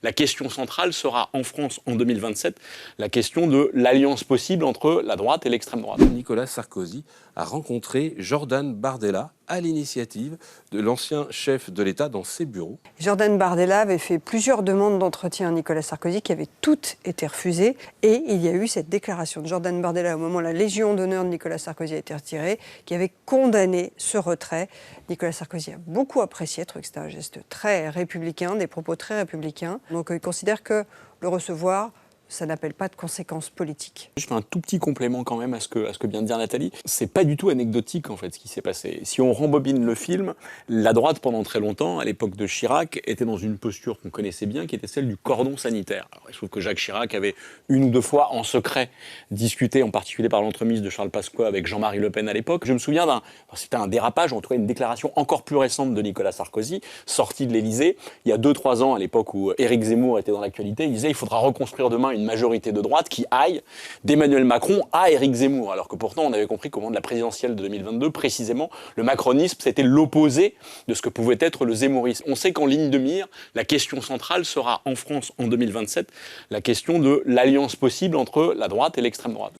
la question centrale sera en France en 2027 la question de l'alliance possible entre la droite et l'extrême droite. Nicolas Sarkozy a rencontré Jordan Bardella à l'initiative de l'ancien chef de l'État dans ses bureaux. Jordan Bardella avait fait plusieurs demandes d'entretien à Nicolas Sarkozy qui avaient toutes été refusées. Et il y a eu cette déclaration de Jordan Bardella au moment où la Légion d'honneur de Nicolas Sarkozy a été retirée, qui avait condamné ce retrait. Nicolas Sarkozy a beaucoup apprécié, trouvé que c'était un geste très républicain, des propos très républicains. Donc il considère que le recevoir, ça n'appelle pas de conséquences politiques. Je fais un tout petit complément quand même à ce que vient de dire Nathalie. C'est pas du tout anecdotique en fait ce qui s'est passé. Si on rembobine le film, la droite pendant très longtemps, à l'époque de Chirac, était dans une posture qu'on connaissait bien, qui était celle du cordon sanitaire. Alors, je trouve que Jacques Chirac avait une ou deux fois en secret discuté, en particulier par l'entremise de Charles Pasqua avec Jean-Marie Le Pen à l'époque. Je me souviens c'était un dérapage, en tout cas une déclaration encore plus récente de Nicolas Sarkozy, sorti de l'Élysée, il y a 2-3 ans, à l'époque où Éric Zemmour était dans l'actualité. Il disait il faudra reconstruire demain une majorité de droite qui aille d'Emmanuel Macron à Éric Zemmour. Alors que pourtant, on avait compris qu'au moment de la présidentielle de 2022, précisément, le macronisme, c'était l'opposé de ce que pouvait être le zemmourisme. On sait qu'en ligne de mire, la question centrale sera en France en 2027 la question de l'alliance possible entre la droite et l'extrême droite.